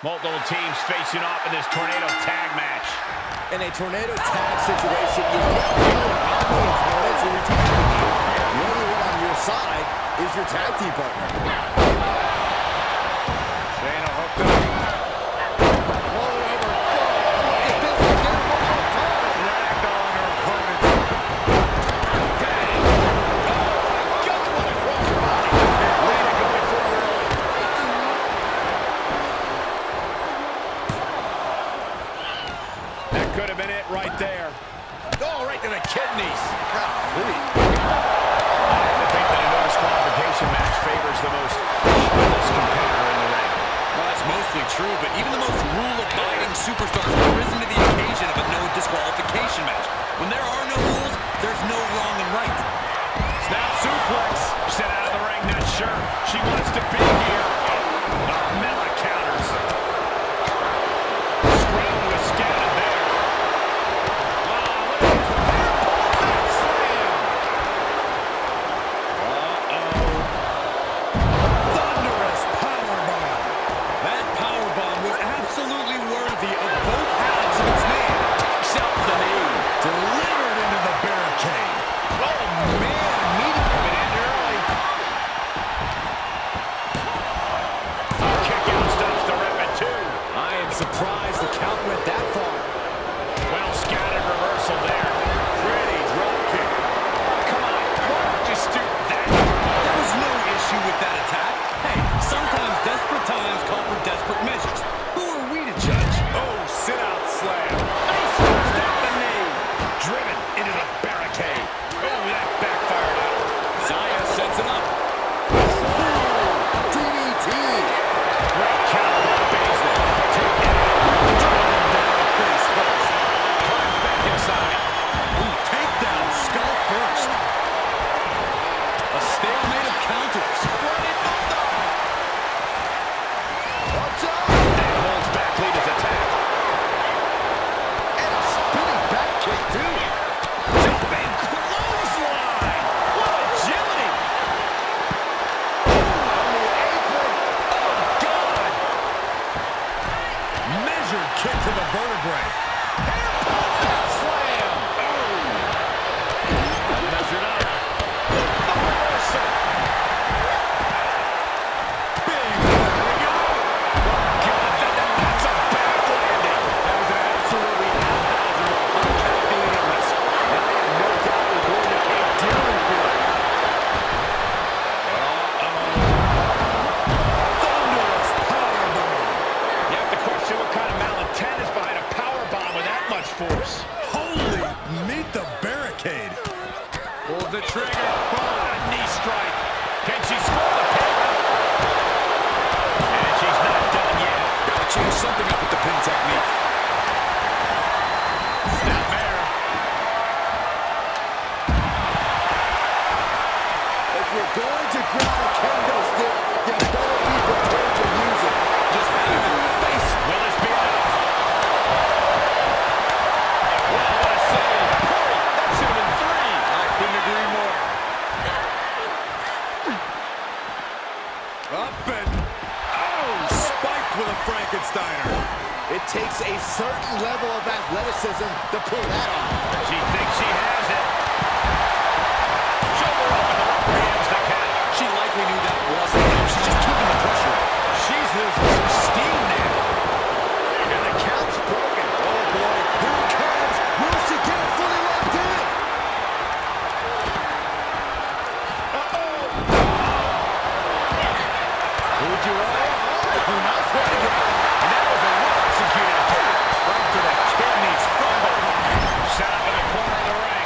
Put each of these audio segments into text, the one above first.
Multiple teams facing off in this tornado tag match. In a tornado tag situation, you never know how many opponents are tagging you. The only one on your side is your tag team partner. Shayna hooked up. Roll it over. Look at this again one more time. Ragdoll on her opponent. Dang. Oh my God, what a crossbody. Lita going for her. That could have been it right there. Oh, right to the kidneys. Golly. I have to think that a no disqualification match favors the most fearless competitor in the ring. Well, that's mostly true, but even the most rule-abiding superstars have risen to the occasion of a no disqualification match. When there are no rules, there's no wrong and right. Snap suplex. Sent out of the ring, not sure she wants to be here. Oh, Mela counters. Scrum was scattered there. Oh, look at that slam. Thunderous powerbomb. That powerbomb was absolutely worthy of both halves of its name. Except the knee. Delivered into the barricade. Oh, man. Meeting coming in early. Kick out stops the rip at 2. I am surprised the count went that far. Well scattered reversal there. Pretty drop kick. Come on, why don't you stoop that? There was no issue with that attack. Hey, sometimes desperate times call for desperate measures. Who are we to judge? Oh, sit out slam. Face first off the knee. Driven into the barricade. Oh, that backfired out. Zaya sets it up. DDT. Great counter by Baszler. Take it out. Driven down face first. Climbs back inside. Ooh, takedown, skull first. A stalemate of counters. Running bulldog. Watch out. And holds back Lita's attack. And a spinning back kick, too. Jumping clothesline. What agility. On the apron. Oh, God. Measured kick to the vertebrae. Slam. Oh. Measured up. Reversal. Big. There we go. Oh, God. That's a bad landing. That was an absolutely haphazard, uncalculated risk. And I have no doubt we're going to keep dealing with it. Thunderous powerbomb. You have to question what kind of malintent is behind a power bomb with that much force. Holy, meet the barricade. Pulls the trigger. Oh, a knee strike. Can she score the pin? And she's not done yet. Gotta change something up with the pin technique. Snapmare. If you're going to grab a kendo stick, you better be prepared to use it. Just having the face. Will this be enough? Well, what a save. That should have been 3. I couldn't agree more. Up and... Oh, spiked with a Frankensteiner. It takes a certain level of athleticism to pull that off. She thinks she has it. Shoulder up and the referee ends the count. She likely knew that wasn't enough. She's just keeping the pressure on. She's losing some steam now. And the count's broken. Oh, boy. Here it comes. Will she get it fully locked in? Would you rather? Who knows what to get? And that was a well-executed attack. Right to the kidneys from behind. Set up in the corner of the ring.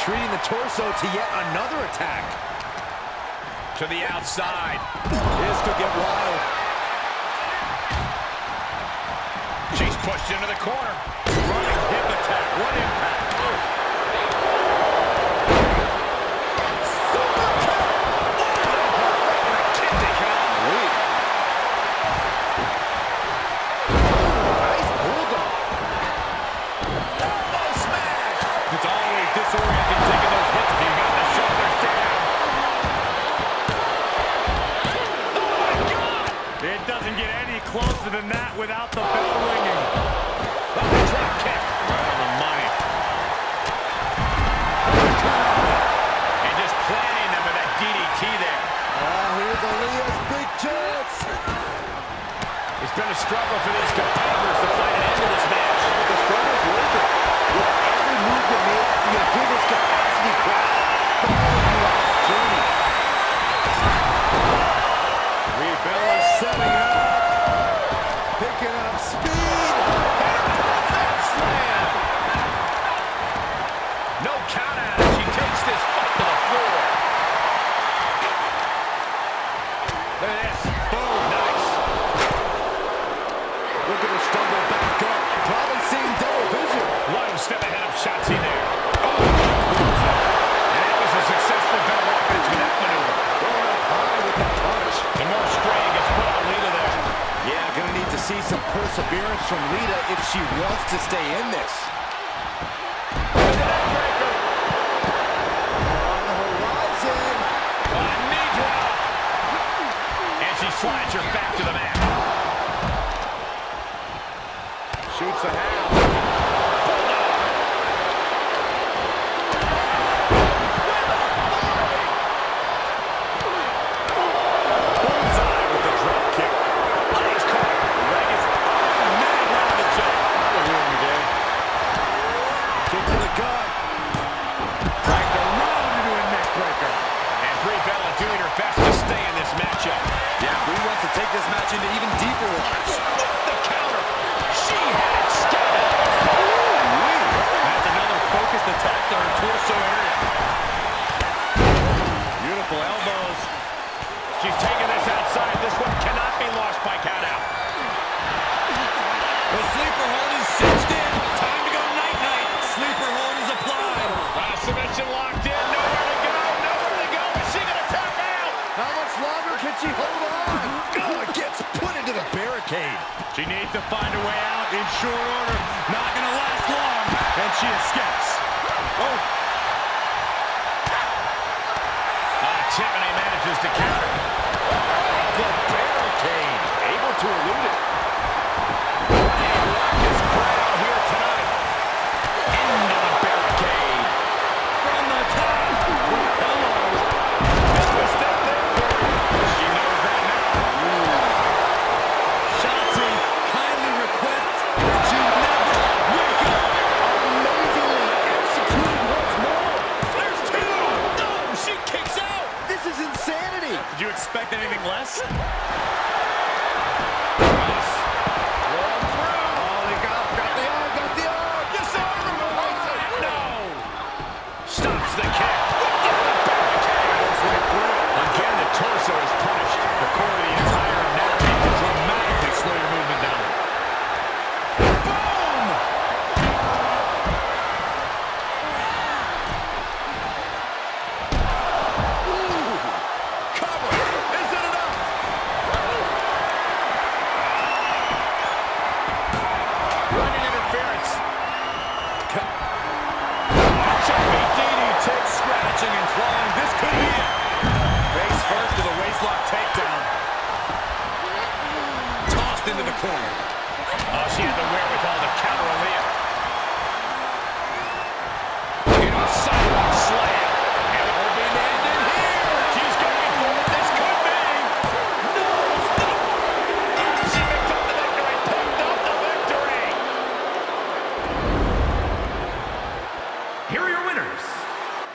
treating the torso to yet another attack. To the outside. This could get wild. She's pushed into the corner. Running hip attack. What impact. Closer than that without the bell ringing. Oh, the drop kick. Right on the money. And just planting them with that DDT there. Oh, here's Aaliyah's big chance. It's been a struggle for these competitors to find an end to this match. The struggle's worth it. With every move you make, you give this capacity crowd following you on the journey. Bella's setting up. Picking up speed. Slam. No count out as she takes this fight to the floor. Look at this. Boom. Nice. Look at her stumble back up. Probably seeing double vision. One step ahead of Shotzi there. Oh. And that was a successful bell offense with that maneuver. Going up high with the punch. And more strain gets put on Lita there. Yeah, gonna need to see some perseverance from Lita if she wants to stay in this. On the horizon. Knee drop. And she slides her back to the mat. Shoots a half. Take this match into even deeper waters. The counter. She had it scattered. That's another focused attack to her torso area. Beautiful elbows. She's taking this outside. This one cannot be lost by count out. The sleeper hold is cinched in. Time to go night-night. Sleeper hold is applied. Submission locked in. Nowhere to go. Nowhere to go. Is she going to tap out? How much longer can she hold on? Oh, it gets put into the barricade. She needs to find a way out in short order. Not going to last long. And she escapes. Oh. Tiffany manages to counter. The barricade. Able to elude it. A raucous crowd here tonight. Into the barricade. From the top. Hello. Just a step there for her. She knows that now. Shotzi kindly requests that you never wake up. Amazingly executed once more. There's two. No, she kicks out. This is insanity. Did you expect anything less? Stops the kick. Again, the torso is punished. The core of the entire neck to dramatically slow your movement down. Boom! Ooh. Cover. Is it enough? Running interference. Scratching and clawing. This could be it. Face first to the waistlock takedown. Tossed into the corner. Oh, she had the wherewithal to counter Aaliyah. Into a sidewalk slam. And it will be ended here. She's going for it. This could be. No, it's not. She picked up the victory. Picked up the victory. Here are your winners,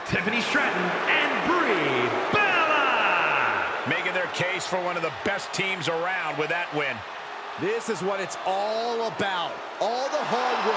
Tiffany Stratton and Brie Bella. Making their case for one of the best teams around with that win. This is what it's all about. All the hard work.